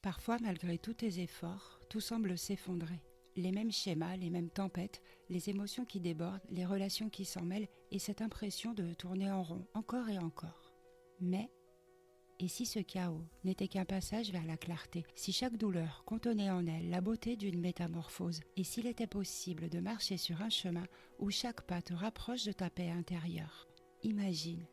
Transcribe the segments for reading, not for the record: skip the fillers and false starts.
Parfois, malgré tous tes efforts, tout semble s'effondrer. Les mêmes schémas, les mêmes tempêtes, les émotions qui débordent, les relations qui s'en mêlent et cette impression de tourner en rond encore et encore. Mais, et si ce chaos n'était qu'un passage vers la clarté, si chaque douleur contenait en elle la beauté d'une métamorphose, et s'il était possible de marcher sur un chemin où chaque pas te rapproche de ta paix intérieure? Imagine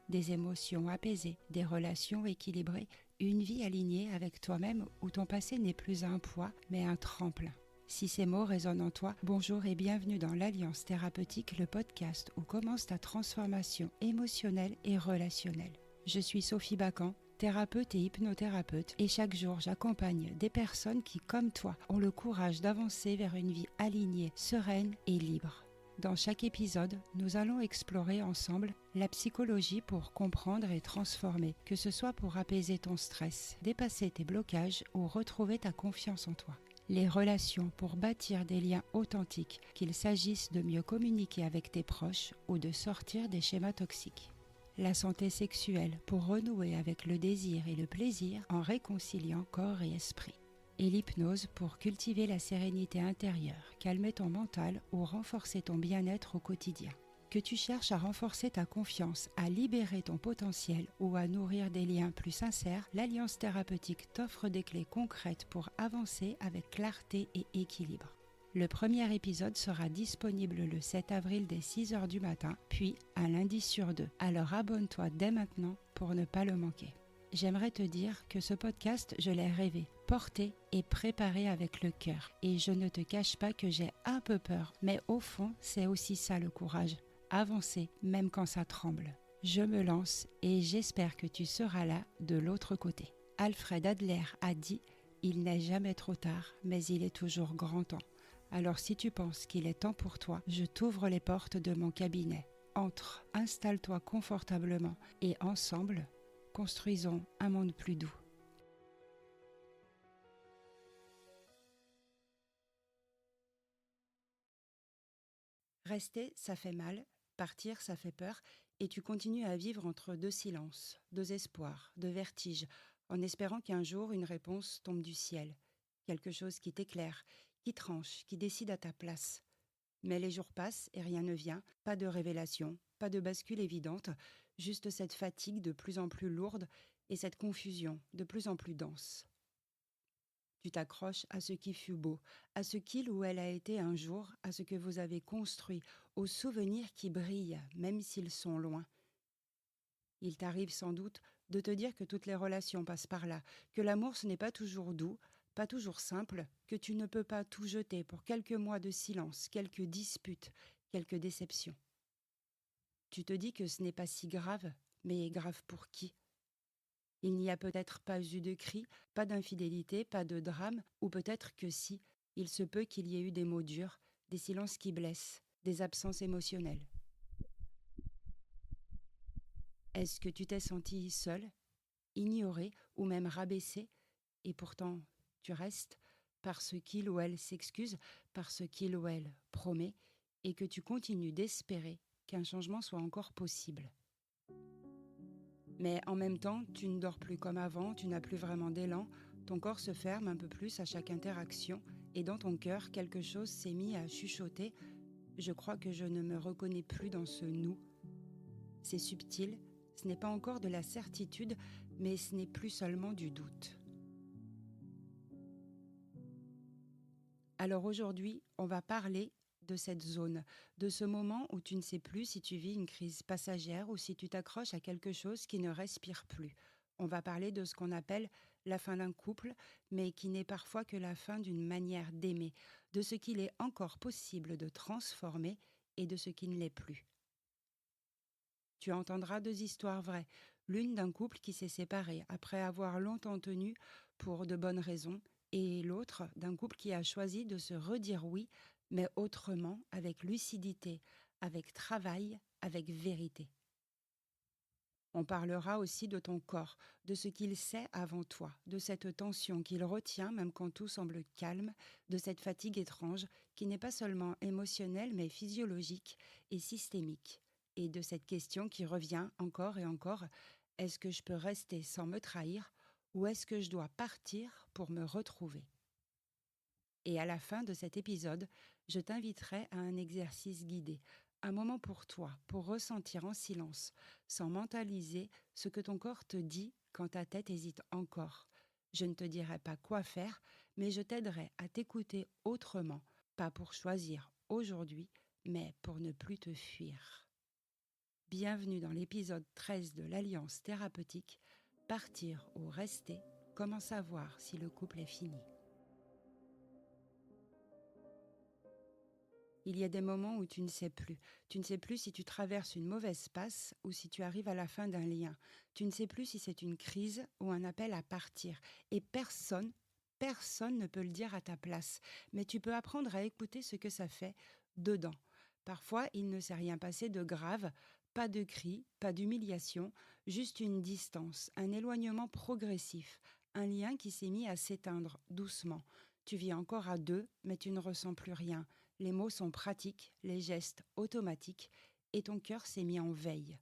des émotions apaisées, des relations équilibrées, une vie alignée avec toi-même où ton passé n'est plus un poids mais un tremplin. Si ces mots résonnent en toi, bonjour et bienvenue dans l'Alliance Thérapeutique, le podcast où commence ta transformation émotionnelle et relationnelle. Je suis Sophie Bacan, thérapeute et hypnothérapeute, et chaque jour j'accompagne des personnes qui, comme toi, ont le courage d'avancer vers une vie alignée, sereine et libre. Dans chaque épisode, nous allons explorer ensemble la psychologie pour comprendre et transformer, que ce soit pour apaiser ton stress, dépasser tes blocages ou retrouver ta confiance en toi. Les relations pour bâtir des liens authentiques, qu'il s'agisse de mieux communiquer avec tes proches ou de sortir des schémas toxiques. La santé sexuelle pour renouer avec le désir et le plaisir en réconciliant corps et esprit. Et l'hypnose pour cultiver la sérénité intérieure, calmer ton mental ou renforcer ton bien-être au quotidien. Que tu cherches à renforcer ta confiance, à libérer ton potentiel ou à nourrir des liens plus sincères, l'Alliance Thérapeutique t'offre des clés concrètes pour avancer avec clarté et équilibre. Le premier épisode sera disponible le 7 avril dès 6h du matin, puis un lundi sur 2. Alors abonne-toi dès maintenant pour ne pas le manquer. J'aimerais te dire que ce podcast, je l'ai rêvé, porté et préparé avec le cœur. Et je ne te cache pas que j'ai un peu peur, mais au fond, c'est aussi ça le courage. Avancer, même quand ça tremble. Je me lance et j'espère que tu seras là de l'autre côté. Alfred Adler a dit « Il n'est jamais trop tard, mais il est toujours grand temps ». Alors si tu penses qu'il est temps pour toi, je t'ouvre les portes de mon cabinet. Entre, installe-toi confortablement et ensemble, construisons un monde plus doux. Rester, ça fait mal, partir, ça fait peur, et tu continues à vivre entre deux silences, deux espoirs, deux vertiges, en espérant qu'un jour une réponse tombe du ciel, quelque chose qui t'éclaire, qui tranche, qui décide à ta place. Mais les jours passent et rien ne vient, pas de révélation, pas de bascule évidente, juste cette fatigue de plus en plus lourde et cette confusion de plus en plus dense. Tu t'accroches à ce qui fut beau, à ce qu'il ou elle a été un jour, à ce que vous avez construit, aux souvenirs qui brillent, même s'ils sont loin. Il t'arrive sans doute de te dire que toutes les relations passent par là, que l'amour ce n'est pas toujours doux, pas toujours simple, que tu ne peux pas tout jeter pour quelques mois de silence, quelques disputes, quelques déceptions. Tu te dis que ce n'est pas si grave, mais grave pour qui ? Il n'y a peut-être pas eu de cri, pas d'infidélité, pas de drame, ou peut-être que si, il se peut qu'il y ait eu des mots durs, des silences qui blessent, des absences émotionnelles. Est-ce que tu t'es senti seul, ignoré ou même rabaissé, et pourtant tu restes parce qu'il ou elle s'excuse, parce qu'il ou elle promet, et que tu continues d'espérer qu'un changement soit encore possible. Mais en même temps, tu ne dors plus comme avant, tu n'as plus vraiment d'élan, ton corps se ferme un peu plus à chaque interaction, et dans ton cœur, quelque chose s'est mis à chuchoter « Je crois que je ne me reconnais plus dans ce nous ». C'est subtil, ce n'est pas encore de la certitude, mais ce n'est plus seulement du doute. Alors aujourd'hui, on va parler de cette zone, de ce moment où tu ne sais plus si tu vis une crise passagère ou si tu t'accroches à quelque chose qui ne respire plus. On va parler de ce qu'on appelle la fin d'un couple, mais qui n'est parfois que la fin d'une manière d'aimer, de ce qu'il est encore possible de transformer et de ce qui ne l'est plus. Tu entendras deux histoires vraies, l'une d'un couple qui s'est séparé après avoir longtemps tenu pour de bonnes raisons, et l'autre d'un couple qui a choisi de se redire oui, mais autrement, avec lucidité, avec travail, avec vérité. On parlera aussi de ton corps, de ce qu'il sait avant toi, de cette tension qu'il retient même quand tout semble calme, de cette fatigue étrange qui n'est pas seulement émotionnelle mais physiologique et systémique, et de cette question qui revient encore et encore, est-ce que je peux rester sans me trahir Ou est-ce que je dois partir pour me retrouver? Et à la fin de cet épisode, je t'inviterai à un exercice guidé, un moment pour toi, pour ressentir en silence, sans mentaliser ce que ton corps te dit quand ta tête hésite encore. Je ne te dirai pas quoi faire, mais je t'aiderai à t'écouter autrement, pas pour choisir aujourd'hui, mais pour ne plus te fuir. Bienvenue dans l'épisode 13 de l'Alliance thérapeutique, partir ou rester, comment savoir si le couple est fini. Il y a des moments où tu ne sais plus. Tu ne sais plus si tu traverses une mauvaise passe ou si tu arrives à la fin d'un lien. Tu ne sais plus si c'est une crise ou un appel à partir. Et personne ne peut le dire à ta place. Mais tu peux apprendre à écouter ce que ça fait dedans. Parfois, il ne s'est rien passé de grave, pas de cris, pas d'humiliation, juste une distance, un éloignement progressif, un lien qui s'est mis à s'éteindre doucement. Tu vis encore à deux, mais tu ne ressens plus rien. Les mots sont pratiques, les gestes automatiques, et ton cœur s'est mis en veille.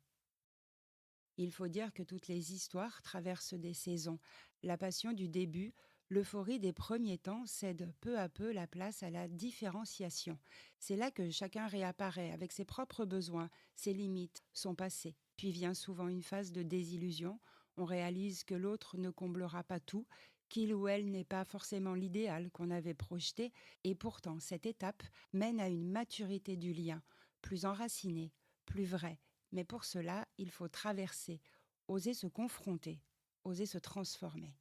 Il faut dire que toutes les histoires traversent des saisons. La passion du début, l'euphorie des premiers temps cède peu à peu la place à la différenciation. C'est là que chacun réapparaît avec ses propres besoins, ses limites, son passé. Puis vient souvent une phase de désillusion. On réalise que l'autre ne comblera pas tout, qu'il ou elle n'est pas forcément l'idéal qu'on avait projeté, et pourtant cette étape mène à une maturité du lien, plus enracinée, plus vraie. Mais pour cela, il faut traverser, oser se confronter, oser se transformer.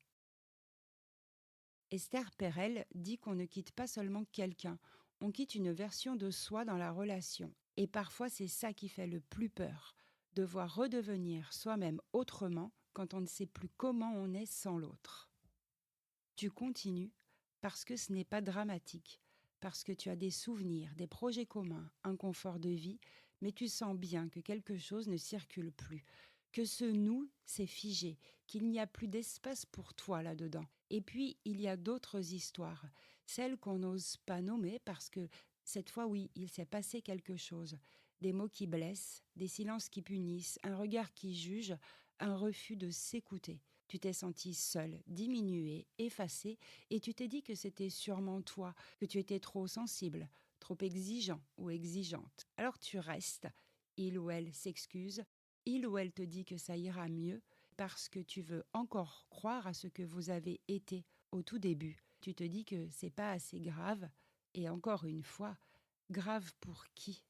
Esther Perel dit qu'on ne quitte pas seulement quelqu'un, on quitte une version de soi dans la relation. Et parfois c'est ça qui fait le plus peur, devoir redevenir soi-même autrement quand on ne sait plus comment on est sans l'autre. Tu continues parce que ce n'est pas dramatique, parce que tu as des souvenirs, des projets communs, un confort de vie, mais tu sens bien que quelque chose ne circule plus, que ce nous s'est figé, qu'il n'y a plus d'espace pour toi là-dedans. Et puis, il y a d'autres histoires, celles qu'on n'ose pas nommer parce que cette fois, oui, il s'est passé quelque chose. Des mots qui blessent, des silences qui punissent, un regard qui juge, un refus de s'écouter. Tu t'es senti seul, diminué, effacé, et tu t'es dit que c'était sûrement toi, que tu étais trop sensible, trop exigeant ou exigeante. Alors tu restes, il ou elle s'excuse, il ou elle te dit que ça ira mieux, parce que tu veux encore croire à ce que vous avez été au tout début. Tu te dis que c'est pas assez grave, et encore une fois, grave pour qui ?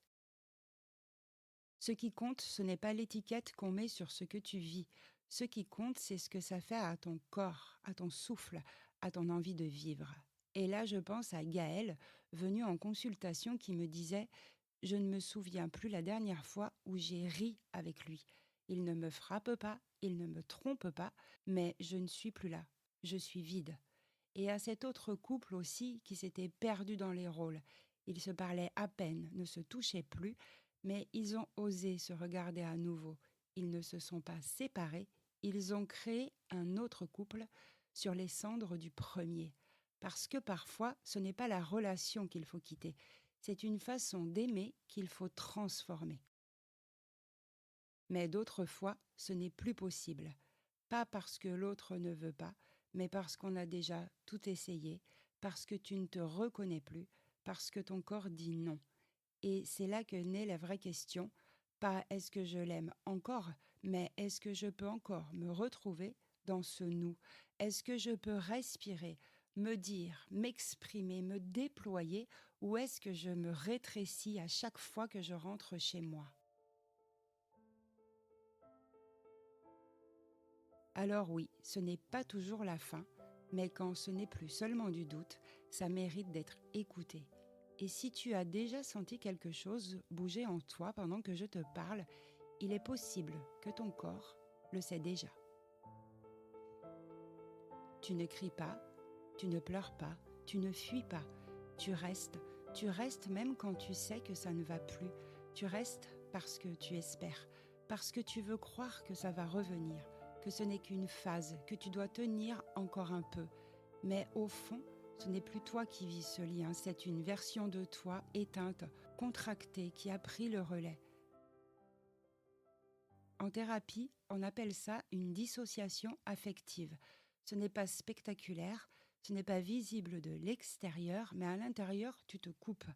Ce qui compte, ce n'est pas l'étiquette qu'on met sur ce que tu vis. Ce qui compte, c'est ce que ça fait à ton corps, à ton souffle, à ton envie de vivre. Et là, je pense à Gaël, venu en consultation, qui me disait « Je ne me souviens plus la dernière fois où j'ai ri avec lui. Il ne me frappe pas, il ne me trompe pas, mais je ne suis plus là. Je suis vide. » Et à cet autre couple aussi qui s'était perdu dans les rôles. Ils se parlaient à peine, ne se touchaient plus, mais ils ont osé se regarder à nouveau. Ils ne se sont pas séparés, ils ont créé un autre couple sur les cendres du premier. Parce que parfois, ce n'est pas la relation qu'il faut quitter, c'est une façon d'aimer qu'il faut transformer. Mais d'autres fois, ce n'est plus possible. Pas parce que l'autre ne veut pas, mais parce qu'on a déjà tout essayé, parce que tu ne te reconnais plus, parce que ton corps dit non. Et c'est là que naît la vraie question, pas est-ce que je l'aime encore, mais est-ce que je peux encore me retrouver dans ce nous? Est-ce que je peux respirer, me dire, m'exprimer, me déployer, ou est-ce que je me rétrécis à chaque fois que je rentre chez moi? Alors oui, ce n'est pas toujours la fin, mais quand ce n'est plus seulement du doute, ça mérite d'être écouté. Et si tu as déjà senti quelque chose bouger en toi pendant que je te parle, il est possible que ton corps le sait déjà. Tu ne cries pas, tu ne pleures pas, tu ne fuis pas, tu restes même quand tu sais que ça ne va plus. Tu restes parce que tu espères, parce que tu veux croire que ça va revenir, que ce n'est qu'une phase, que tu dois tenir encore un peu. Mais au fond, ce n'est plus toi qui vis ce lien, c'est une version de toi éteinte, contractée, qui a pris le relais. En thérapie, on appelle ça une dissociation affective. Ce n'est pas spectaculaire, ce n'est pas visible de l'extérieur, mais à l'intérieur, tu te coupes.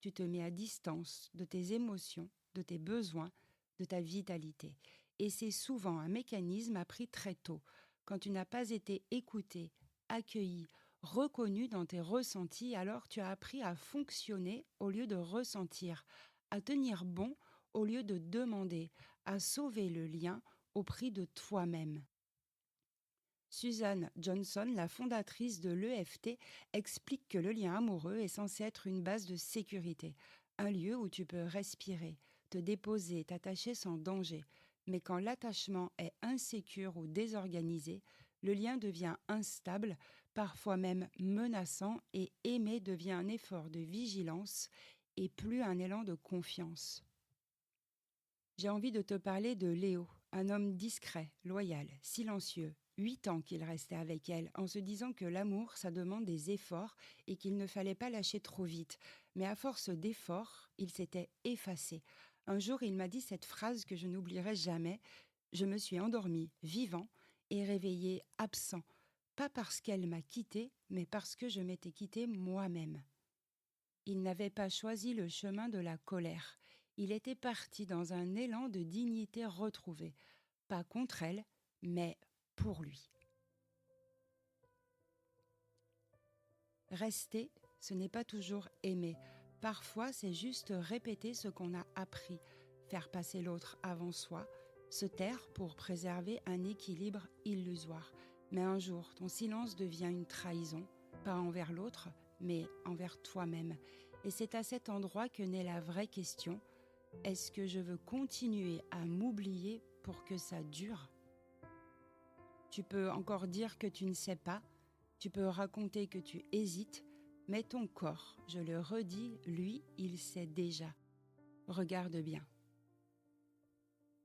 Tu te mets à distance de tes émotions, de tes besoins, de ta vitalité. Et c'est souvent un mécanisme appris très tôt, quand tu n'as pas été écouté, accueilli, reconnu dans tes ressentis, alors tu as appris à fonctionner au lieu de ressentir, à tenir bon au lieu de demander, à sauver le lien au prix de toi-même. Suzanne Johnson, la fondatrice de l'EFT, explique que le lien amoureux est censé être une base de sécurité, un lieu où tu peux respirer, te déposer, t'attacher sans danger. Mais quand l'attachement est insécure ou désorganisé, le lien devient instable, parfois même menaçant, et aimer devient un effort de vigilance et plus un élan de confiance. J'ai envie de te parler de Léo, un homme discret, loyal, silencieux. 8 ans qu'il restait avec elle, en se disant que l'amour, ça demande des efforts et qu'il ne fallait pas lâcher trop vite. Mais à force d'efforts, il s'était effacé. Un jour, il m'a dit cette phrase que je n'oublierai jamais. Je me suis endormi vivant et réveillé absent. Pas parce qu'elle m'a quitté, mais parce que je m'étais quitté moi-même. Il n'avait pas choisi le chemin de la colère. Il était parti dans un élan de dignité retrouvée, pas contre elle, mais pour lui. Rester, ce n'est pas toujours aimer. Parfois, c'est juste répéter ce qu'on a appris, faire passer l'autre avant soi, se taire pour préserver un équilibre illusoire. Mais un jour, ton silence devient une trahison, pas envers l'autre, mais envers toi-même. Et c'est à cet endroit que naît la vraie question: est-ce que je veux continuer à m'oublier pour que ça dure ? Tu peux encore dire que tu ne sais pas, tu peux raconter que tu hésites, mais ton corps, je le redis, lui, il sait déjà. Regarde bien.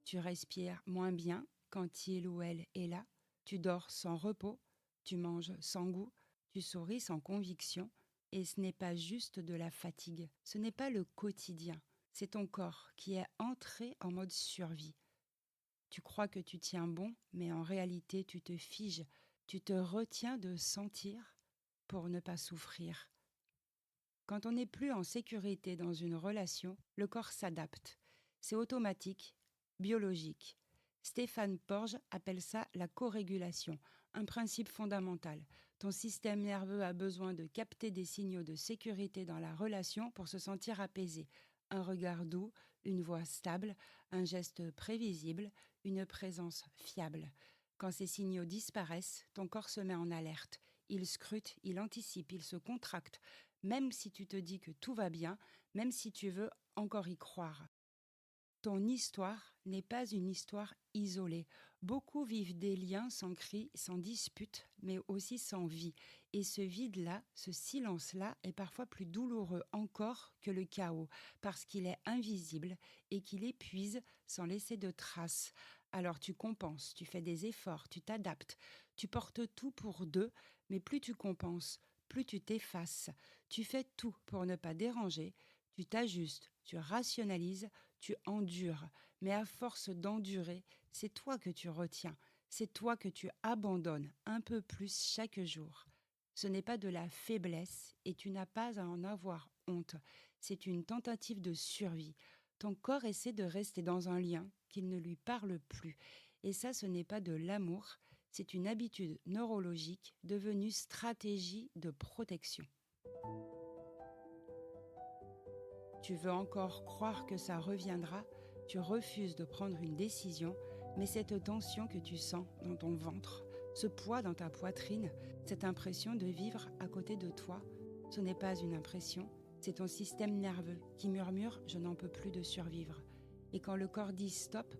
Tu respires moins bien quand il ou elle est là, tu dors sans repos, tu manges sans goût, tu souris sans conviction, et ce n'est pas juste de la fatigue, ce n'est pas le quotidien, c'est ton corps qui est entré en mode survie. Tu crois que tu tiens bon, mais en réalité tu te figes, tu te retiens de sentir pour ne pas souffrir. Quand on n'est plus en sécurité dans une relation, le corps s'adapte. C'est automatique, biologique. Stéphane Porges appelle ça la corégulation, un principe fondamental. Ton système nerveux a besoin de capter des signaux de sécurité dans la relation pour se sentir apaisé. Un regard doux, une voix stable, un geste prévisible, une présence fiable. Quand ces signaux disparaissent, ton corps se met en alerte. Il scrute, il anticipe, il se contracte, même si tu te dis que tout va bien, même si tu veux encore y croire. Ton histoire n'est pas une histoire isolée. Beaucoup vivent des liens sans cris, sans dispute, mais aussi sans vie. Et ce vide-là, ce silence-là, est parfois plus douloureux encore que le chaos, parce qu'il est invisible et qu'il épuise sans laisser de traces. Alors tu compenses, tu fais des efforts, tu t'adaptes, tu portes tout pour deux, mais plus tu compenses, plus tu t'effaces. Tu fais tout pour ne pas déranger, tu t'ajustes, tu rationalises, tu endures, mais à force d'endurer, c'est toi que tu retiens, c'est toi que tu abandonnes un peu plus chaque jour. Ce n'est pas de la faiblesse et tu n'as pas à en avoir honte, c'est une tentative de survie. Ton corps essaie de rester dans un lien qu'il ne lui parle plus. Et ça, ce n'est pas de l'amour, c'est une habitude neurologique devenue stratégie de protection. Tu veux encore croire que ça reviendra, tu refuses de prendre une décision, mais cette tension que tu sens dans ton ventre, ce poids dans ta poitrine, cette impression de vivre à côté de toi, ce n'est pas une impression, c'est ton système nerveux qui murmure « je n'en peux plus de survivre ». Et quand le corps dit « stop »,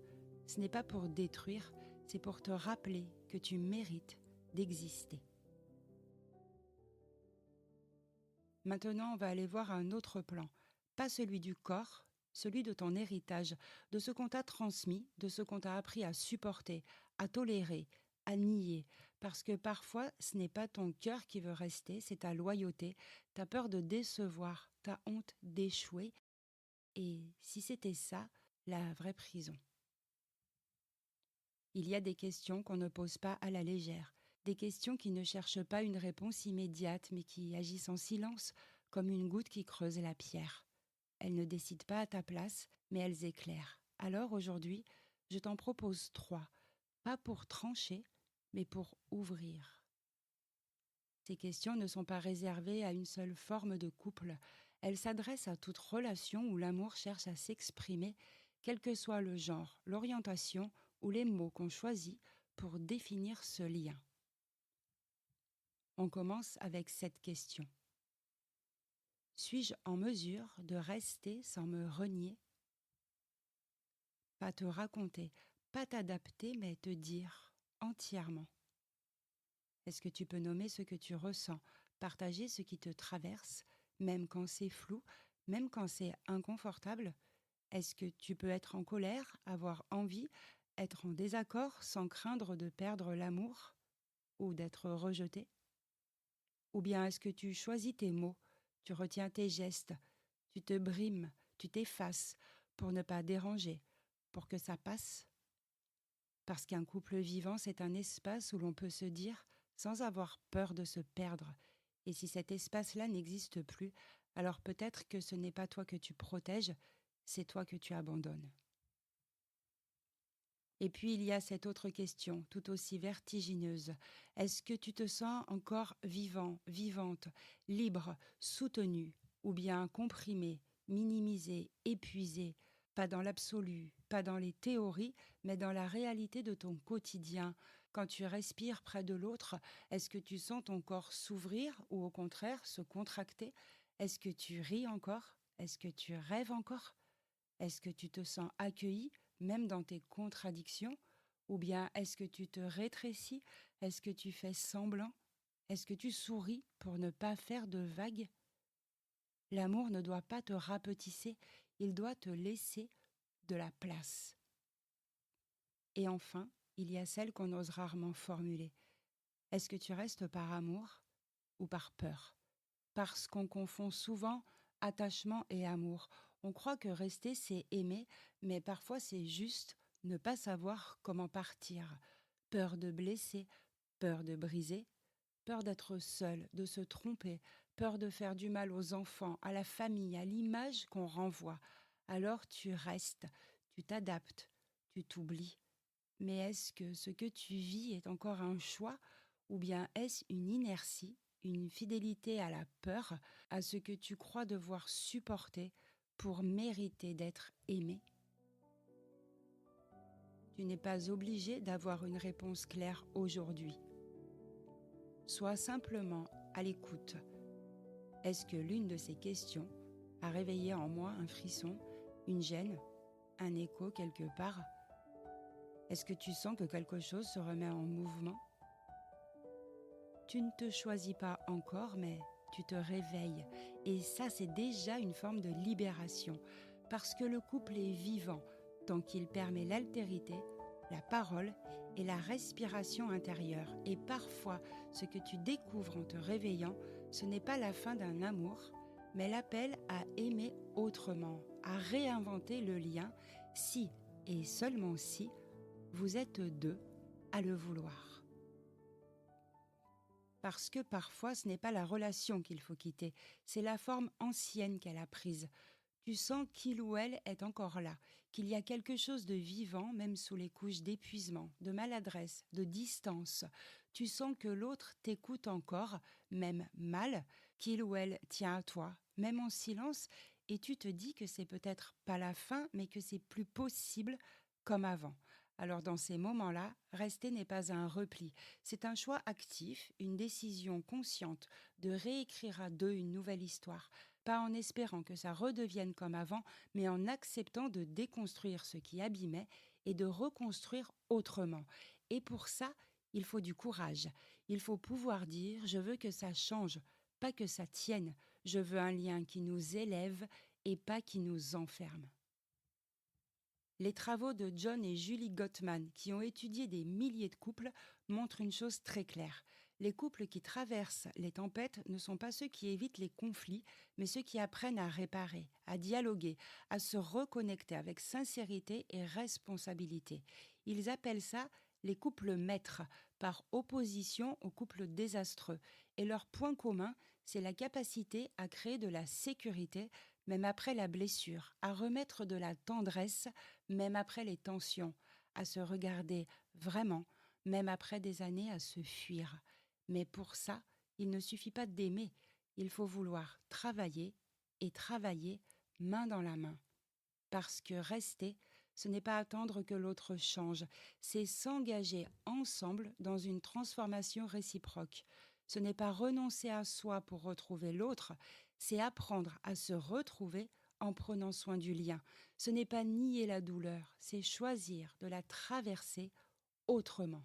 ce n'est pas pour détruire, c'est pour te rappeler que tu mérites d'exister. Maintenant, on va aller voir un autre plan. Pas celui du corps, celui de ton héritage, de ce qu'on t'a transmis, de ce qu'on t'a appris à supporter, à tolérer, à nier. Parce que parfois, ce n'est pas ton cœur qui veut rester, c'est ta loyauté, ta peur de décevoir, ta honte d'échouer. Et si c'était ça, la vraie prison. Il y a des questions qu'on ne pose pas à la légère. Des questions qui ne cherchent pas une réponse immédiate, mais qui agissent en silence, comme une goutte qui creuse la pierre. Elles ne décident pas à ta place, mais elles éclairent. Alors aujourd'hui, je t'en propose 3, pas pour trancher, mais pour ouvrir. Ces questions ne sont pas réservées à une seule forme de couple. Elles s'adressent à toute relation où l'amour cherche à s'exprimer, quel que soit le genre, l'orientation ou les mots qu'on choisit pour définir ce lien. On commence avec cette question. Suis-je en mesure de rester sans me renier? Pas te raconter, pas t'adapter, mais te dire entièrement. Est-ce que tu peux nommer ce que tu ressens, partager ce qui te traverse, même quand c'est flou, même quand c'est inconfortable? Est-ce que tu peux être en colère, avoir envie, être en désaccord sans craindre de perdre l'amour ou d'être rejeté? Ou bien est-ce que tu choisis tes mots, tu retiens tes gestes, tu te brimes, tu t'effaces pour ne pas déranger, pour que ça passe? Parce qu'un couple vivant, c'est un espace où l'on peut se dire sans avoir peur de se perdre. Et si cet espace-là n'existe plus, alors peut-être que ce n'est pas toi que tu protèges, c'est toi que tu abandonnes. Et puis il y a cette autre question, tout aussi vertigineuse. Est-ce que tu te sens encore vivant, vivante, libre, soutenu, ou bien comprimé, minimisé, épuisé, pas dans l'absolu, pas dans les théories, mais dans la réalité de ton quotidien? Quand tu respires près de l'autre, est-ce que tu sens ton corps s'ouvrir ou au contraire se contracter? Est-ce que tu ris encore? Est-ce que tu rêves encore? Est-ce que tu te sens accueilli, même dans tes contradictions? Ou bien est-ce que tu te rétrécis? Est-ce que tu fais semblant? Est-ce que tu souris pour ne pas faire de vagues? L'amour ne doit pas te rapetisser, il doit te laisser de la place. Et enfin, il y a celle qu'on ose rarement formuler. Est-ce que tu restes par amour ou par peur? Parce qu'on confond souvent attachement et amour. On croit que rester, c'est aimer, mais parfois c'est juste ne pas savoir comment partir. Peur de blesser, peur de briser, peur d'être seul, de se tromper, peur de faire du mal aux enfants, à la famille, à l'image qu'on renvoie. Alors tu restes, tu t'adaptes, tu t'oublies. Mais est-ce que ce que tu vis est encore un choix ou bien est-ce une inertie, une fidélité à la peur, à ce que tu crois devoir supporter pour mériter d'être aimé? Tu n'es pas obligé d'avoir une réponse claire aujourd'hui. Sois simplement à l'écoute. Est-ce que l'une de ces questions a réveillé en moi un frisson, une gêne, un écho quelque part? Est-ce que tu sens que quelque chose se remet en mouvement? Tu ne te choisis pas encore, mais tu te réveilles. Et ça, c'est déjà une forme de libération. Parce que le couple est vivant, tant qu'il permet l'altérité, la parole et la respiration intérieure. Et parfois, ce que tu découvres en te réveillant, ce n'est pas la fin d'un amour, mais l'appel à aimer autrement, à réinventer le lien, si, et seulement si, vous êtes deux à le vouloir. Parce que parfois, ce n'est pas la relation qu'il faut quitter, c'est la forme ancienne qu'elle a prise. Tu sens qu'il ou elle est encore là, qu'il y a quelque chose de vivant, même sous les couches d'épuisement, de maladresse, de distance. Tu sens que l'autre t'écoute encore, même mal, qu'il ou elle tient à toi, même en silence, et tu te dis que c'est peut-être pas la fin, mais que c'est plus possible comme avant. Alors dans ces moments-là, rester n'est pas un repli, c'est un choix actif, une décision consciente de réécrire à deux une nouvelle histoire, pas en espérant que ça redevienne comme avant, mais en acceptant de déconstruire ce qui abîmait et de reconstruire autrement. Et pour ça, il faut du courage. Il faut pouvoir dire « je veux que ça change », pas que ça tienne. Je veux un lien qui nous élève et pas qui nous enferme. Les travaux de John et Julie Gottman, qui ont étudié des milliers de couples, montrent une chose très claire. Les couples qui traversent les tempêtes ne sont pas ceux qui évitent les conflits, mais ceux qui apprennent à réparer, à dialoguer, à se reconnecter avec sincérité et responsabilité. Ils appellent ça les couples maîtres, par opposition aux couples désastreux. Et leur point commun, c'est la capacité à créer de la sécurité, même après la blessure, à remettre de la tendresse, même après les tensions, à se regarder vraiment, même après des années à se fuir. Mais pour ça, il ne suffit pas d'aimer, il faut vouloir travailler et travailler main dans la main. Parce que rester, ce n'est pas attendre que l'autre change, c'est s'engager ensemble dans une transformation réciproque. Ce n'est pas renoncer à soi pour retrouver l'autre, c'est apprendre à se retrouver en prenant soin du lien. Ce n'est pas nier la douleur, c'est choisir de la traverser autrement.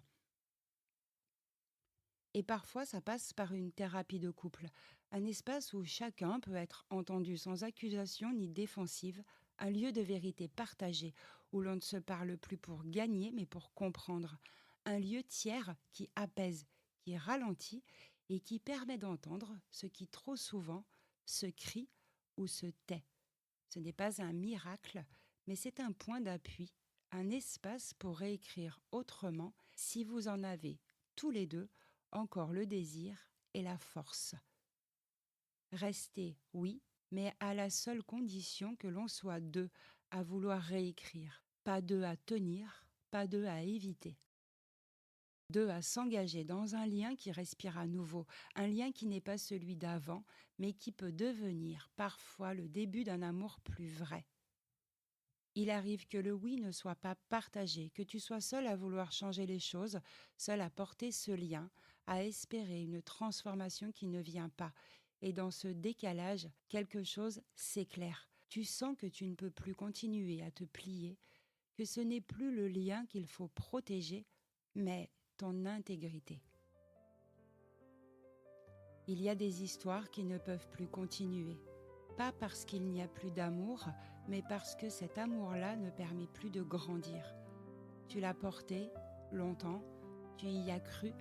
Et parfois, ça passe par une thérapie de couple, un espace où chacun peut être entendu sans accusation ni défensive, un lieu de vérité partagée, où l'on ne se parle plus pour gagner, mais pour comprendre, un lieu tiers qui apaise, qui ralentit et qui permet d'entendre ce qui trop souvent se crie ou se tait. Ce n'est pas un miracle, mais c'est un point d'appui, un espace pour réécrire autrement si vous en avez tous les deux encore le désir et la force. Rester, oui, mais à la seule condition que l'on soit deux à vouloir réécrire, pas deux à tenir, pas deux à éviter. Deux à s'engager dans un lien qui respire à nouveau, un lien qui n'est pas celui d'avant, mais qui peut devenir parfois le début d'un amour plus vrai. Il arrive que le oui ne soit pas partagé, que tu sois seul à vouloir changer les choses, seul à porter ce lien, à espérer une transformation qui ne vient pas. Et dans ce décalage, quelque chose s'éclaire. Tu sens que tu ne peux plus continuer à te plier, que ce n'est plus le lien qu'il faut protéger, mais ton intégrité. Il y a des histoires qui ne peuvent plus continuer. Pas parce qu'il n'y a plus d'amour, mais parce que cet amour-là ne permet plus de grandir. Tu l'as porté longtemps, tu y as cru,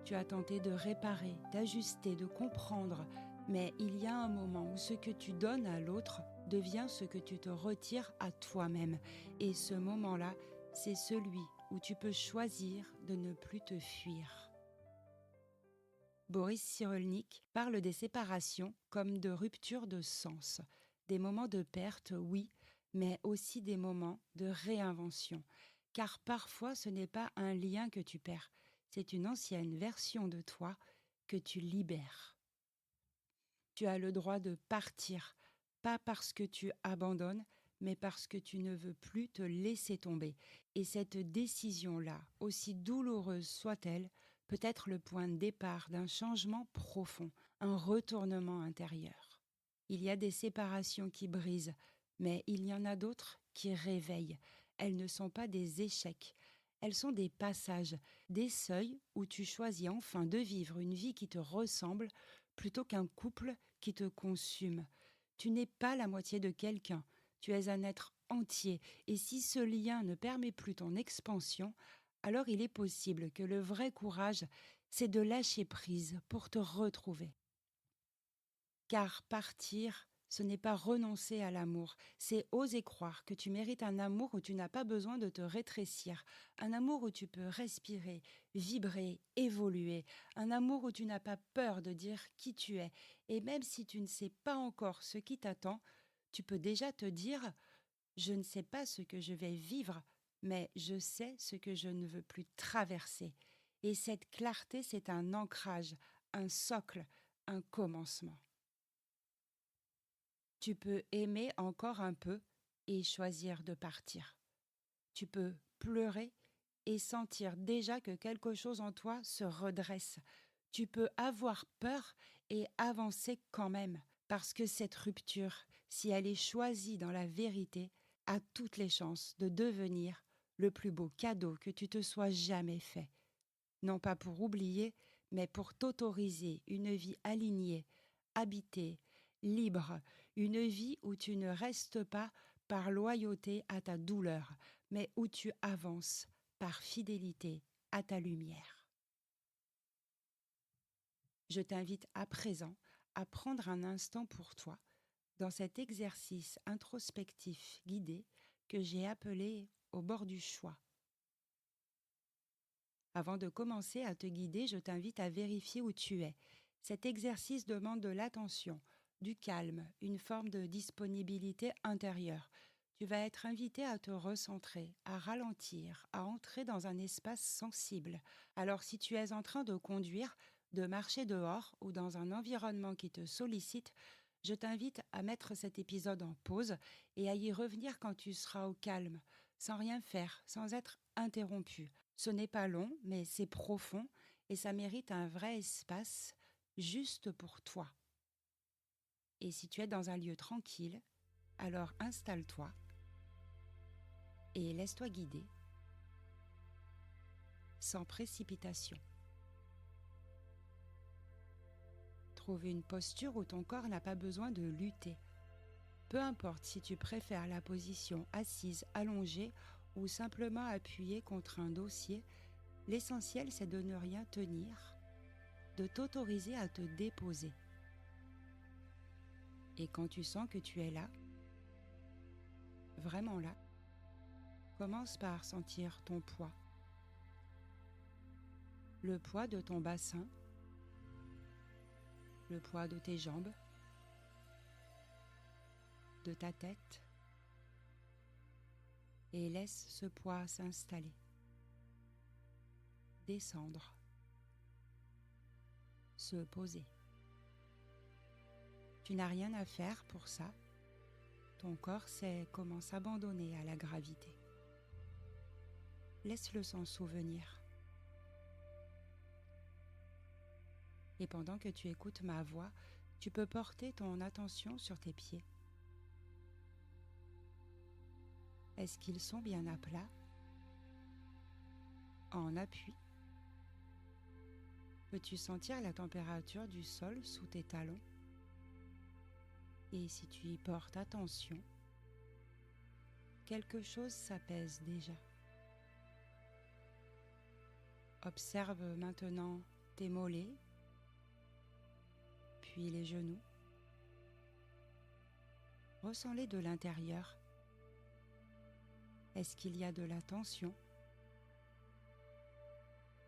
tu as tenté de réparer, d'ajuster, de comprendre, mais il y a un moment où ce que tu donnes à l'autre devient ce que tu te retires à toi-même. Et ce moment-là, c'est celui où tu peux choisir de ne plus te fuir. Boris Cyrulnik parle des séparations comme de ruptures de sens, des moments de perte, oui, mais aussi des moments de réinvention. Car parfois ce n'est pas un lien que tu perds, c'est une ancienne version de toi que tu libères. Tu as le droit de partir, pas parce que tu abandonnes, mais parce que tu ne veux plus te laisser tomber. Et cette décision-là, aussi douloureuse soit-elle, peut être le point de départ d'un changement profond, un retournement intérieur. Il y a des séparations qui brisent, mais il y en a d'autres qui réveillent. Elles ne sont pas des échecs, elles sont des passages, des seuils où tu choisis enfin de vivre une vie qui te ressemble plutôt qu'un couple qui te consume. Tu n'es pas la moitié de quelqu'un, tu es un être entier, et si ce lien ne permet plus ton expansion, alors il est possible que le vrai courage, c'est de lâcher prise pour te retrouver. Car partir, ce n'est pas renoncer à l'amour, c'est oser croire que tu mérites un amour où tu n'as pas besoin de te rétrécir, un amour où tu peux respirer, vibrer, évoluer, un amour où tu n'as pas peur de dire qui tu es, et même si tu ne sais pas encore ce qui t'attend, tu peux déjà te dire « je ne sais pas ce que je vais vivre, mais je sais ce que je ne veux plus traverser ». Et cette clarté, c'est un ancrage, un socle, un commencement. Tu peux aimer encore un peu et choisir de partir. Tu peux pleurer et sentir déjà que quelque chose en toi se redresse. Tu peux avoir peur et avancer quand même, parce que cette rupture, si elle est choisie dans la vérité, a toutes les chances de devenir le plus beau cadeau que tu te sois jamais fait. Non pas pour oublier, mais pour t'autoriser une vie alignée, habitée, libre, une vie où tu ne restes pas par loyauté à ta douleur, mais où tu avances par fidélité à ta lumière. Je t'invite à présent à prendre un instant pour toi dans cet exercice introspectif guidé que j'ai appelé au bord du choix. Avant de commencer à te guider, je t'invite à vérifier où tu es. Cet exercice demande de l'attention, du calme, une forme de disponibilité intérieure. Tu vas être invité à te recentrer, à ralentir, à entrer dans un espace sensible. Alors si tu es en train de conduire, de marcher dehors ou dans un environnement qui te sollicite, je t'invite à mettre cet épisode en pause et à y revenir quand tu seras au calme, sans rien faire, sans être interrompu. Ce n'est pas long, mais c'est profond et ça mérite un vrai espace juste pour toi. Et si tu es dans un lieu tranquille, alors installe-toi et laisse-toi guider, sans précipitation. Trouve une posture où ton corps n'a pas besoin de lutter. Peu importe si tu préfères la position assise, allongée ou simplement appuyée contre un dossier, l'essentiel c'est de ne rien tenir, de t'autoriser à te déposer. Et quand tu sens que tu es là, vraiment là, commence par sentir ton poids. Le poids de ton bassin, le poids de tes jambes, de ta tête, et laisse ce poids s'installer, descendre, se poser. Tu n'as rien à faire pour ça. Ton corps sait comment s'abandonner à la gravité. Laisse-le s'en souvenir. Et pendant que tu écoutes ma voix, tu peux porter ton attention sur tes pieds. Est-ce qu'ils sont bien à plat? En appui? Peux-tu sentir la température du sol sous tes talons? Et si tu y portes attention, quelque chose s'apaise déjà. Observe maintenant tes mollets, puis les genoux. Ressens-les de l'intérieur. Est-ce qu'il y a de la tension,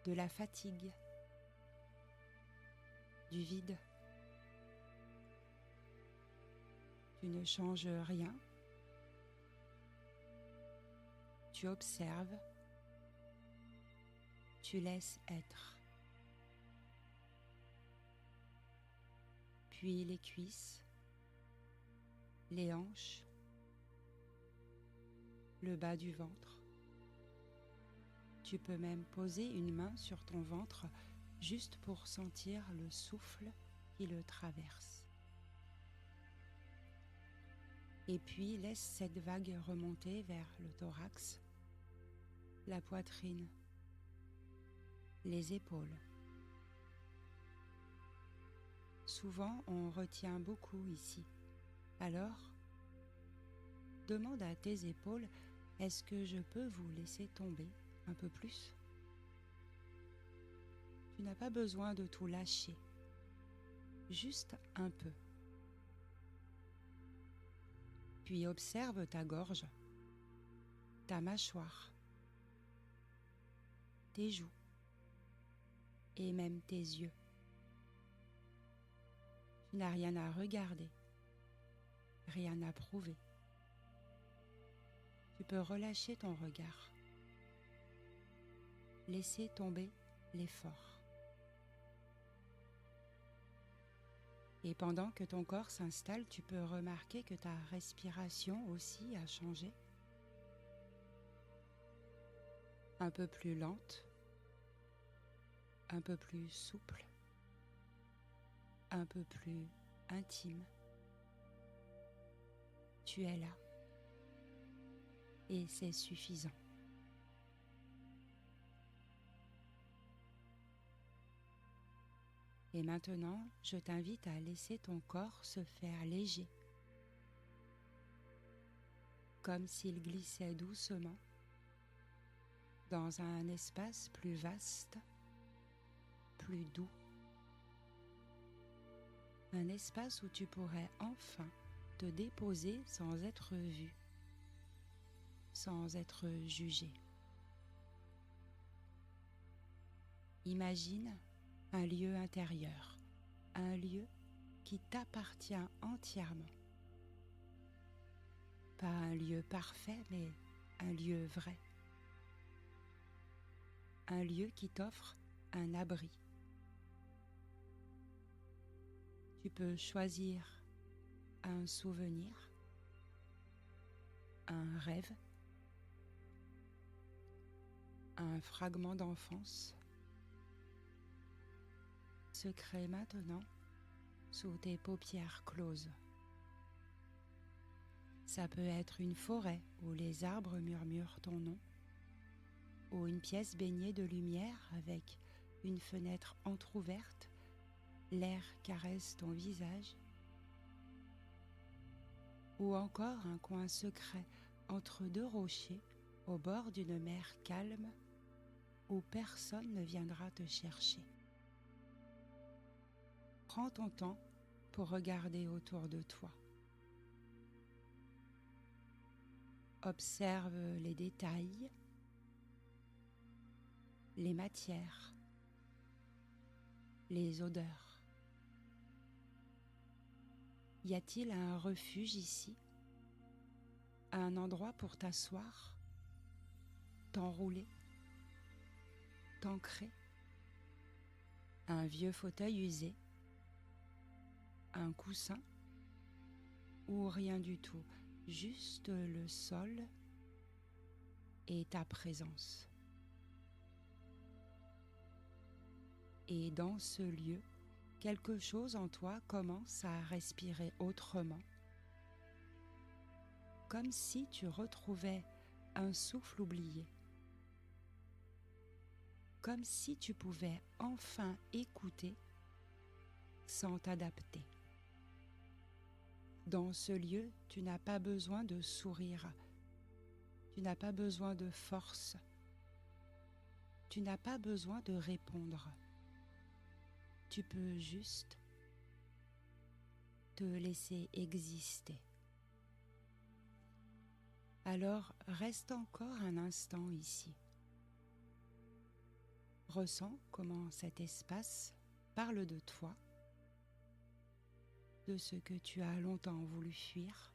de la fatigue, du vide? Tu ne changes rien. Tu observes. Tu laisses être. Puis les cuisses, les hanches, le bas du ventre. Tu peux même poser une main sur ton ventre juste pour sentir le souffle qui le traverse. Et puis laisse cette vague remonter vers le thorax, la poitrine, les épaules. Souvent, on retient beaucoup ici. Alors, demande à tes épaules, est-ce que je peux vous laisser tomber un peu plus? Tu n'as pas besoin de tout lâcher, juste un peu. Puis observe ta gorge, ta mâchoire, tes joues et même tes yeux. Tu n'as rien à regarder, rien à prouver. Tu peux relâcher ton regard, laisser tomber l'effort. Et pendant que ton corps s'installe, tu peux remarquer que ta respiration aussi a changé. Un peu plus lente, un peu plus souple, un peu plus intime. Tu es là et c'est suffisant. Et maintenant, je t'invite à laisser ton corps se faire léger, comme s'il glissait doucement dans un espace plus vaste, plus doux. Un espace où tu pourrais enfin te déposer sans être vu, sans être jugé. Imagine un lieu intérieur, un lieu qui t'appartient entièrement. Pas un lieu parfait, mais un lieu vrai. Un lieu qui t'offre un abri. Tu peux choisir un souvenir, un rêve, un fragment d'enfance se crée maintenant sous tes paupières closes. Ça peut être une forêt où les arbres murmurent ton nom, ou une pièce baignée de lumière avec une fenêtre entr'ouverte, l'air caresse ton visage, ou encore un coin secret entre deux rochers au bord d'une mer calme où personne ne viendra te chercher. Prends ton temps pour regarder autour de toi. Observe les détails, les matières, les odeurs. Y a-t-il un refuge ici? Un endroit pour t'asseoir, t'enrouler, t'ancrer? Un vieux fauteuil usé, un coussin ou rien du tout, juste le sol et ta présence. Et dans ce lieu, quelque chose en toi commence à respirer autrement, comme si tu retrouvais un souffle oublié, comme si tu pouvais enfin écouter sans t'adapter. Dans ce lieu, tu n'as pas besoin de sourire, tu n'as pas besoin de force, tu n'as pas besoin de répondre. Tu peux juste te laisser exister. Alors reste encore un instant ici. Ressens comment cet espace parle de toi, de ce que tu as longtemps voulu fuir,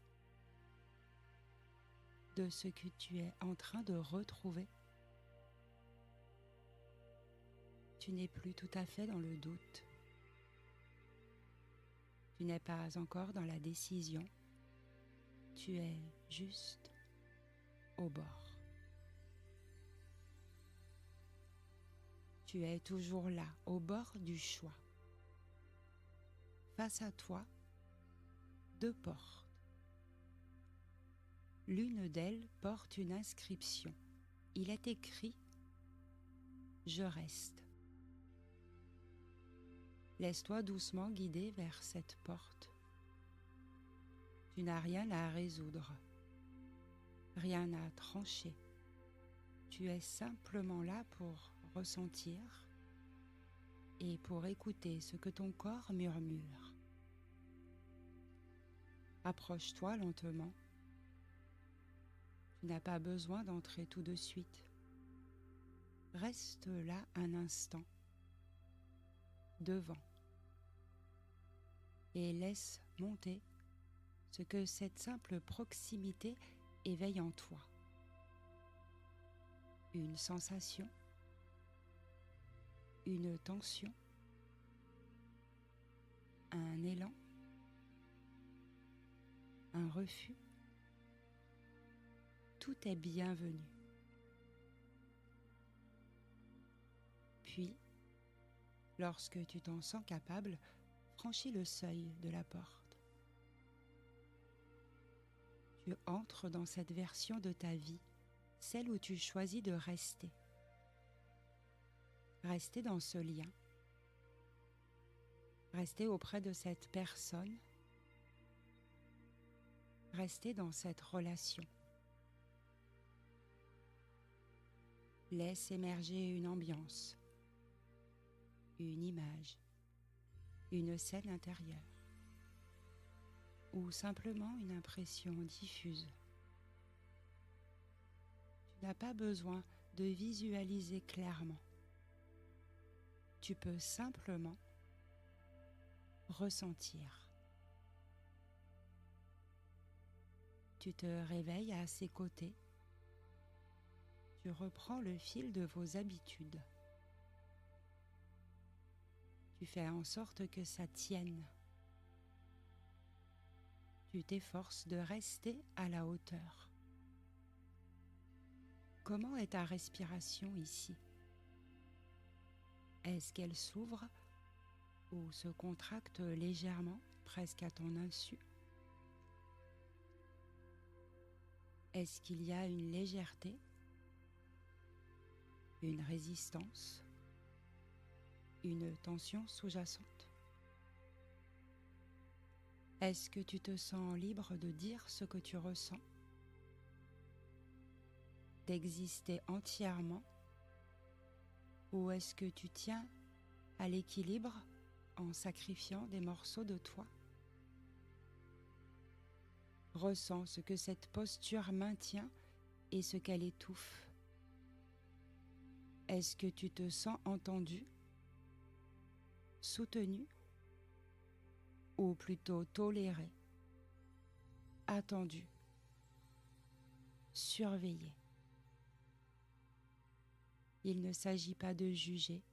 de ce que tu es en train de retrouver. Tu n'es plus tout à fait dans le doute. Tu n'es pas encore dans la décision. Tu es juste au bord. Tu es toujours là, au bord du choix. Face à toi, deux portes. L'une d'elles porte une inscription. Il est écrit « Je reste ». Laisse-toi doucement guider vers cette porte. Tu n'as rien à résoudre, rien à trancher. Tu es simplement là pour ressentir et pour écouter ce que ton corps murmure. Approche-toi lentement. Tu n'as pas besoin d'entrer tout de suite. Reste là un instant, devant, et laisse monter ce que cette simple proximité éveille en toi. Une sensation, une tension, un élan, un refus. Tout est bienvenu. Puis, lorsque tu t'en sens capable, franchis le seuil de la porte. Tu entres dans cette version de ta vie, celle où tu choisis de rester. Rester dans ce lien. Rester auprès de cette personne. Rester dans cette relation. Laisse émerger une ambiance, une image, une scène intérieure, ou simplement une impression diffuse. Tu n'as pas besoin de visualiser clairement. Tu peux simplement ressentir. Tu te réveilles à ses côtés. Tu reprends le fil de vos habitudes. Tu fais en sorte que ça tienne. Tu t'efforces de rester à la hauteur. Comment est ta respiration ici? Est-ce qu'elle s'ouvre ou se contracte légèrement, presque à ton insu? Est-ce qu'il y a une légèreté, une résistance, une tension sous-jacente? Est-ce que tu te sens libre de dire ce que tu ressens, d'exister entièrement, ou est-ce que tu tiens à l'équilibre en sacrifiant des morceaux de toi? Ressens ce que cette posture maintient et ce qu'elle étouffe. Est-ce que tu te sens entendu, soutenu, ou plutôt toléré, attendu, surveillé? Il ne s'agit pas de juger.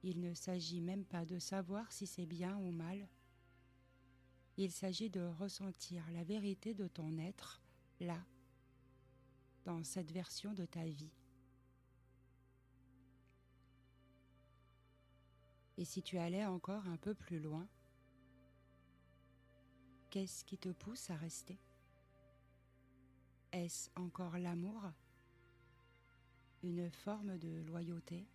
Il ne s'agit même pas de savoir si c'est bien ou mal. Il s'agit de ressentir la vérité de ton être, là, dans cette version de ta vie. Et si tu allais encore un peu plus loin, qu'est-ce qui te pousse à rester? Est-ce encore l'amour? Une forme de loyauté?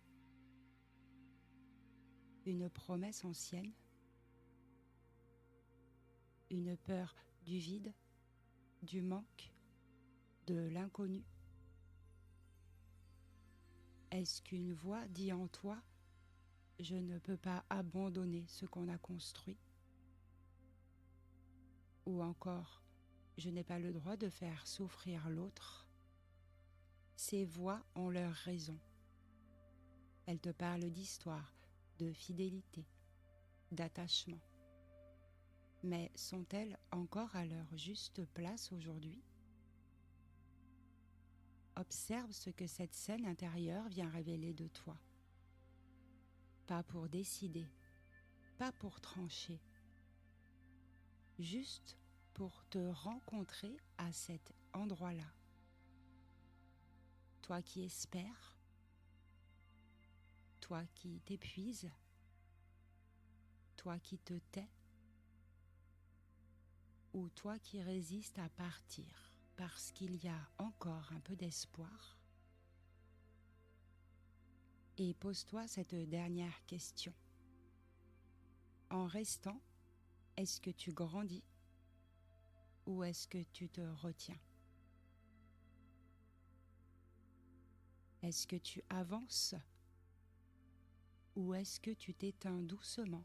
Une promesse ancienne? Une peur du vide, du manque, de l'inconnu? Est-ce qu'une voix dit en toi « Je ne peux pas abandonner ce qu'on a construit » ou encore « Je n'ai pas le droit de faire souffrir l'autre » ? Ces voix ont leur raison. Elles te parlent d'histoire, de fidélité, d'attachement. Mais sont-elles encore à leur juste place aujourd'hui? Observe ce que cette scène intérieure vient révéler de toi. Pas pour décider, pas pour trancher, juste pour te rencontrer à cet endroit-là. Toi qui espères, toi qui t'épuises, toi qui te tais, ou toi qui résistes à partir parce qu'il y a encore un peu d'espoir. Et pose-toi cette dernière question. En restant, est-ce que tu grandis ou est-ce que tu te retiens? Est-ce que tu avances ou est-ce que tu t'éteins doucement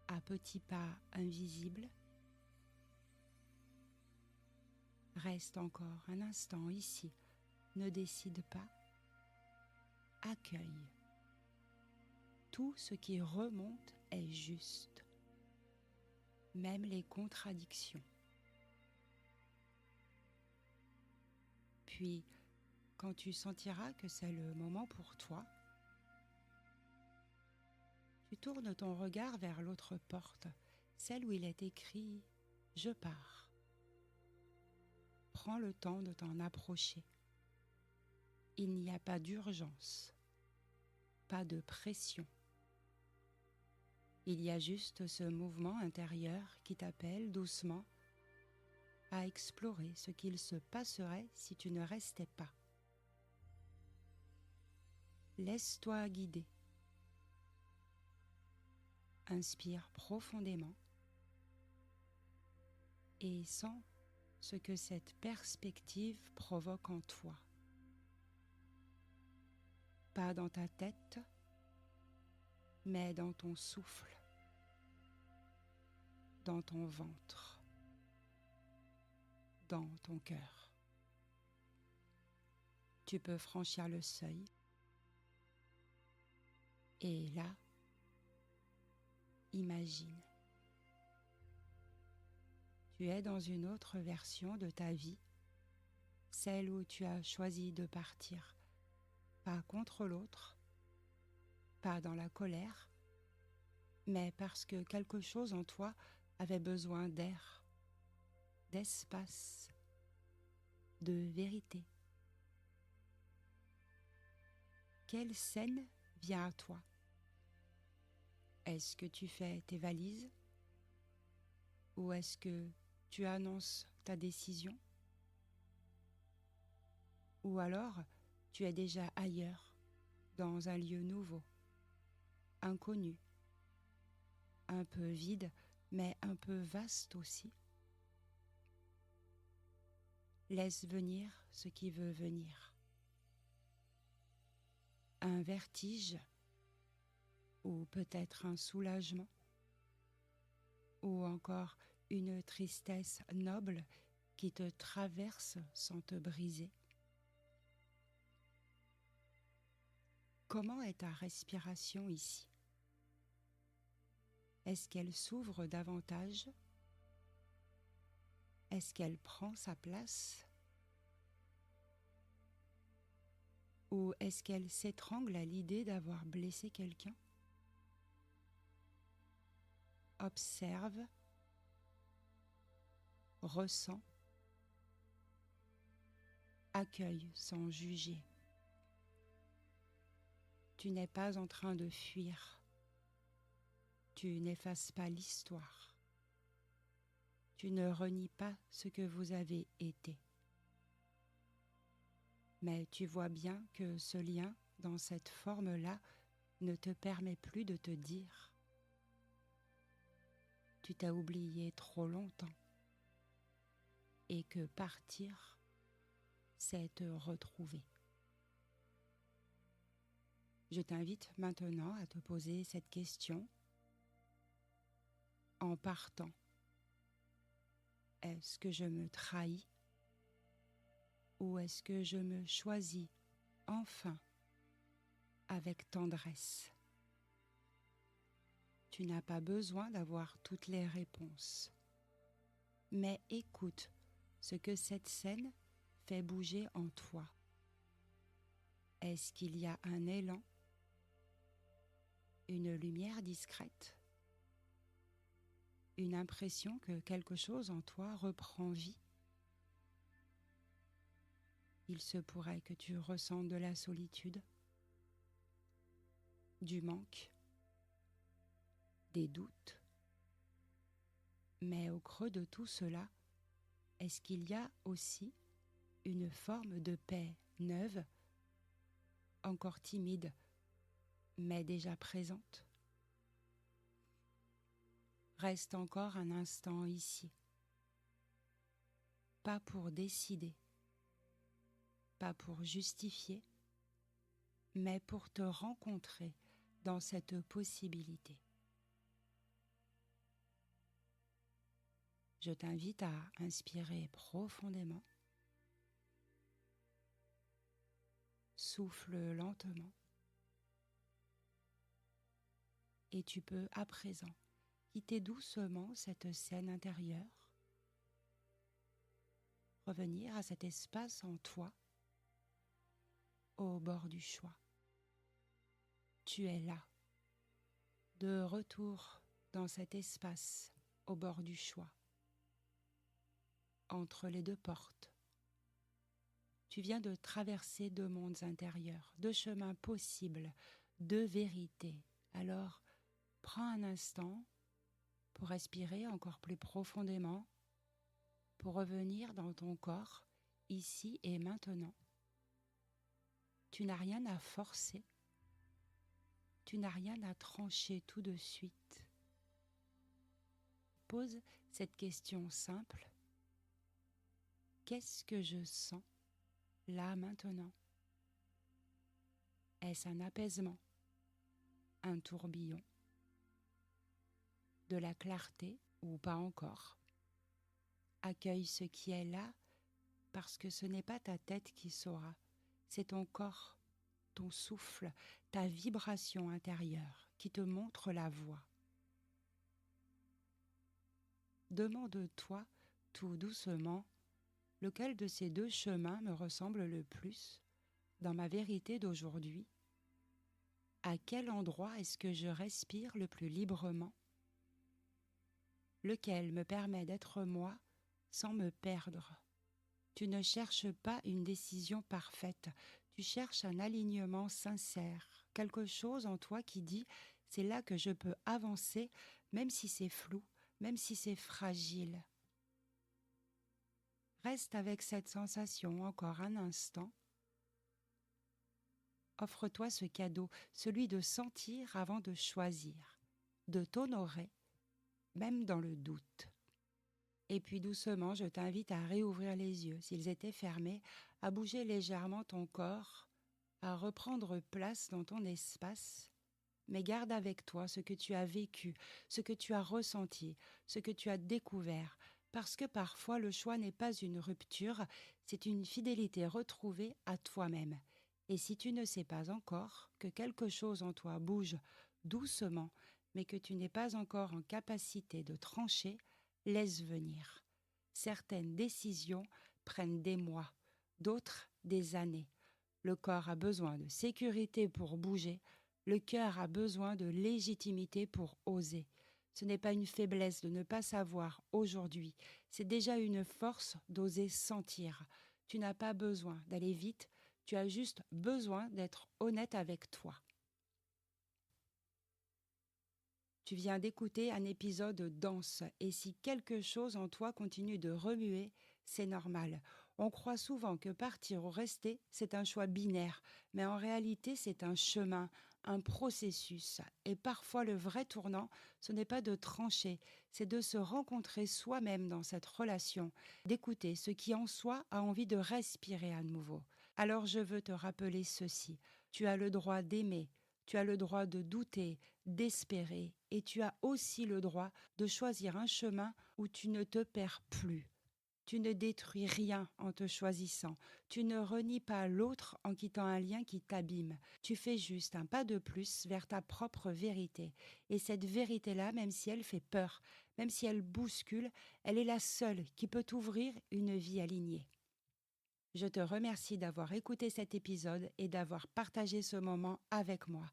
à petits pas invisibles? Reste encore un instant ici, ne décide pas, accueille. Tout ce qui remonte est juste, même les contradictions. Puis, quand tu sentiras que c'est le moment pour toi, tu tournes ton regard vers l'autre porte, celle où il est écrit « Je pars ». Prends le temps de t'en approcher. Il n'y a pas d'urgence, pas de pression. Il y a juste ce mouvement intérieur qui t'appelle doucement à explorer ce qu'il se passerait si tu ne restais pas. Laisse-toi guider. Inspire profondément et sens ce que cette perspective provoque en toi. Pas dans ta tête, mais dans ton souffle, dans ton ventre, dans ton cœur. Tu peux franchir le seuil, Et là, imagine. Tu es dans une autre version de ta vie, celle où tu as choisi de partir, pas contre l'autre, pas dans la colère, mais parce que quelque chose en toi avait besoin d'air, d'espace, de vérité. Quelle scène vient à toi? Est-ce que tu fais tes valises? Ou est-ce que tu annonces ta décision? Ou alors tu es déjà ailleurs, dans un lieu nouveau, inconnu, un peu vide, mais un peu vaste aussi. Laisse venir ce qui veut venir. Un vertige, ou peut-être un soulagement, ou encore une tristesse noble qui te traverse sans te briser. Comment est ta respiration ici? Est-ce qu'elle s'ouvre davantage? Est-ce qu'elle prend sa place? Ou est-ce qu'elle s'étrangle à l'idée d'avoir blessé quelqu'un? Observe, ressens, accueille sans juger. Tu n'es pas en train de fuir. Tu n'effaces pas l'histoire. Tu ne renies pas ce que vous avez été. Mais tu vois bien que ce lien, dans cette forme-là, ne te permet plus de te dire. Tu t'as oublié trop longtemps. Et que partir, c'est te retrouver. Je t'invite maintenant à te poser cette question. En partant, est-ce que je me trahis ou est-ce que je me choisis enfin avec tendresse? Tu n'as pas besoin d'avoir toutes les réponses, mais écoute ce que cette scène fait bouger en toi. Est-ce qu'il y a un élan, une lumière discrète, une impression que quelque chose en toi reprend vie? Il se pourrait que tu ressentes de la solitude, du manque, des doutes. Mais au creux de tout cela, est-ce qu'il y a aussi une forme de paix neuve, encore timide, mais déjà présente? Reste encore un instant ici, pas pour décider, pas pour justifier, mais pour te rencontrer dans cette possibilité. Je t'invite à inspirer profondément. Souffle lentement. Et tu peux à présent quitter doucement cette scène intérieure, revenir à cet espace en toi, au bord du choix. Tu es là, de retour dans cet espace au bord du choix, entre les deux portes. Tu viens de traverser deux mondes intérieurs, deux chemins possibles, deux vérités. Alors, prends un instant pour respirer encore plus profondément, pour revenir dans ton corps, ici et maintenant. Tu n'as rien à forcer, tu n'as rien à trancher tout de suite. Pose cette question simple. Qu'est-ce que je sens là maintenant? Est-ce un apaisement, un tourbillon, de la clarté ou pas encore? Accueille ce qui est là parce que ce n'est pas ta tête qui saura, c'est ton corps, ton souffle, ta vibration intérieure qui te montre la voie. Demande-toi tout doucement lequel de ces deux chemins me ressemble le plus dans ma vérité d'aujourd'hui. À quel endroit est-ce que je respire le plus librement? Lequel me permet d'être moi sans me perdre? Tu ne cherches pas une décision parfaite, tu cherches un alignement sincère, quelque chose en toi qui dit « c'est là que je peux avancer, même si c'est flou, même si c'est fragile ». Reste avec cette sensation encore un instant. Offre-toi ce cadeau, celui de sentir avant de choisir, de t'honorer, même dans le doute. Et puis doucement, je t'invite à réouvrir les yeux, s'ils étaient fermés, à bouger légèrement ton corps, à reprendre place dans ton espace, mais garde avec toi ce que tu as vécu, ce que tu as ressenti, ce que tu as découvert, parce que parfois le choix n'est pas une rupture, c'est une fidélité retrouvée à toi-même. Et si tu ne sais pas encore que quelque chose en toi bouge doucement, mais que tu n'es pas encore en capacité de trancher, laisse venir. Certaines décisions prennent des mois, d'autres des années. Le corps a besoin de sécurité pour bouger, le cœur a besoin de légitimité pour oser. Ce n'est pas une faiblesse de ne pas savoir aujourd'hui, c'est déjà une force d'oser sentir. Tu n'as pas besoin d'aller vite, tu as juste besoin d'être honnête avec toi. Tu viens d'écouter un épisode dense et si quelque chose en toi continue de remuer, c'est normal. On croit souvent que partir ou rester, c'est un choix binaire, mais en réalité c'est un chemin, un processus. Et parfois le vrai tournant, ce n'est pas de trancher, c'est de se rencontrer soi-même dans cette relation, d'écouter ce qui en soi a envie de respirer à nouveau. Alors je veux te rappeler ceci, tu as le droit d'aimer, tu as le droit de douter, d'espérer et tu as aussi le droit de choisir un chemin où tu ne te perds plus. Tu ne détruis rien en te choisissant. Tu ne renies pas l'autre en quittant un lien qui t'abîme. Tu fais juste un pas de plus vers ta propre vérité. Et cette vérité-là, même si elle fait peur, même si elle bouscule, elle est la seule qui peut t'ouvrir une vie alignée. Je te remercie d'avoir écouté cet épisode et d'avoir partagé ce moment avec moi.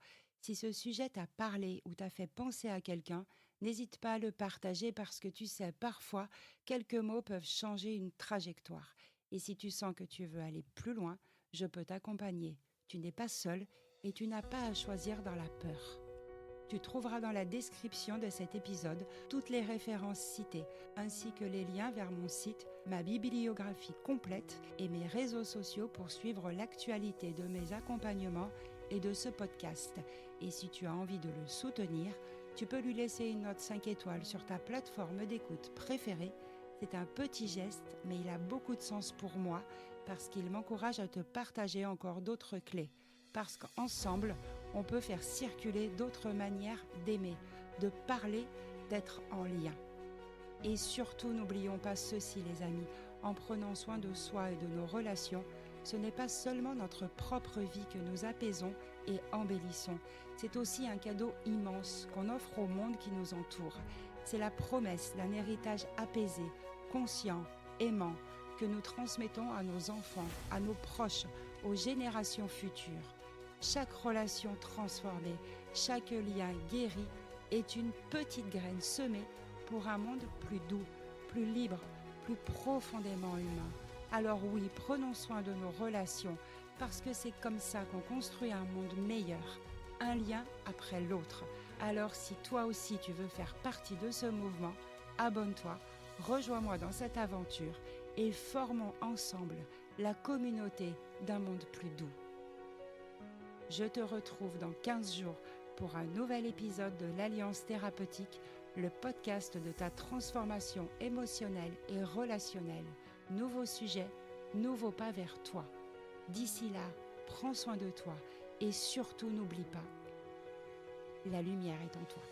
Si ce sujet t'a parlé ou t'a fait penser à quelqu'un, n'hésite pas à le partager parce que tu sais, parfois, quelques mots peuvent changer une trajectoire. Et si tu sens que tu veux aller plus loin, je peux t'accompagner. Tu n'es pas seul et tu n'as pas à choisir dans la peur. Tu trouveras dans la description de cet épisode toutes les références citées, ainsi que les liens vers mon site, ma bibliographie complète et mes réseaux sociaux pour suivre l'actualité de mes accompagnements et de ce podcast. Et si tu as envie de le soutenir, tu peux lui laisser une note 5 étoiles sur ta plateforme d'écoute préférée. C'est un petit geste, mais il a beaucoup de sens pour moi parce qu'il m'encourage à te partager encore d'autres clés. Parce qu'ensemble, on peut faire circuler d'autres manières d'aimer, de parler, d'être en lien. Et surtout, n'oublions pas ceci, les amis, en prenant soin de soi et de nos relations, ce n'est pas seulement notre propre vie que nous apaisons et embellissons, c'est aussi un cadeau immense qu'on offre au monde qui nous entoure. C'est la promesse d'un héritage apaisé, conscient, aimant, que nous transmettons à nos enfants, à nos proches, aux générations futures. Chaque relation transformée, chaque lien guéri est une petite graine semée pour un monde plus doux, plus libre, plus profondément humain. Alors oui, prenons soin de nos relations parce que c'est comme ça qu'on construit un monde meilleur, un lien après l'autre. Alors si toi aussi tu veux faire partie de ce mouvement, abonne-toi, rejoins-moi dans cette aventure et formons ensemble la communauté d'un monde plus doux. Je te retrouve dans 15 jours pour un nouvel épisode de l'Alliance thérapeutique, le podcast de ta transformation émotionnelle et relationnelle. Nouveau sujet, nouveau pas vers toi. D'ici là, prends soin de toi et surtout n'oublie pas, la lumière est en toi.